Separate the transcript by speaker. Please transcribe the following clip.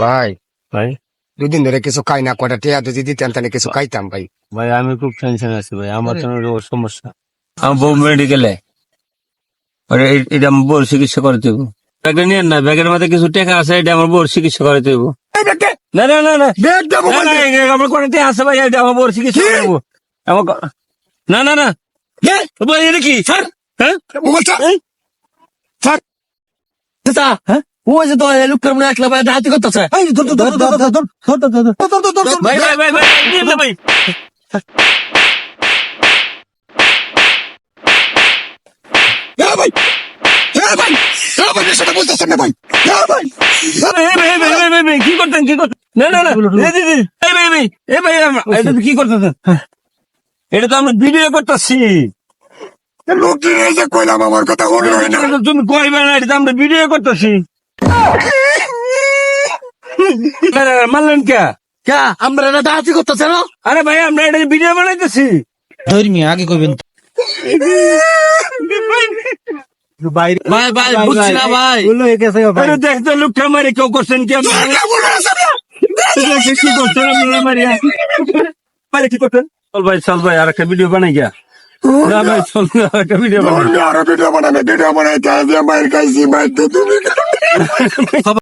Speaker 1: ভাই
Speaker 2: ভাই
Speaker 1: দুদিন ধরে কিছু খাই না, কটা টিয়া যদি দিতেন তাহলে কিছু খাইতাম ভাই।
Speaker 2: ভাই আমি খুব টেনশন আছি ভাই, আমার তো সমস্যা। আমার বউ মেডিকেলে, এটা আমার বউর চিকিৎসা করে দেব। ব্যাগটা নিয়ে না, ব্যাগের মধ্যে কিছু টাকা আছে, এটা আমার বউর চিকিৎসা করে দেব। না না না না আমার কোনো টাকা আছে ভাই, এটা আমার বউর চিকিৎসা করে দেবো। না না না ভাই, এটা কি স্যার? হ্যাঁ স্যার, হ্যাঁ ও যে তো লোকটার মনে একলা ভাই হাতে করতেছে। ভাই ভাই ভাই ভাই নিয়ে না ভাই। কি করতেন কি করতেন? না না না কি করতেছেন? এটা তো আমরা ভিডিও করতেছি।
Speaker 1: লোকজন এসে কইলাম আমার কথা মনে হয় না।
Speaker 2: তুমি কইবে না, এটা তো আমরা ভিডিও করতেছি। মানলেন কে?
Speaker 3: আমরা এটা ডাহাতি করতেছে না।
Speaker 2: আরে ভাই আমরা এটা ভিডিও বানাইতেছি।
Speaker 3: ধর্মী আগে কইবেন। ভাই ভাই বুঝছি না ভাই।
Speaker 2: আরে দেখতে লোকটা মারে কেউ করছেন কি? কি করছেন আপনারা মারিয়া? মারে কি করছেন? চল ভাই আর একটা ভিডিও বানাই গিয়া। না ভাই চল আর একটা ভিডিও বানাই।
Speaker 1: ভিডিও বানাবে ভিডিও বানাইতে মায়ের খাইছি, মায়ের তুমি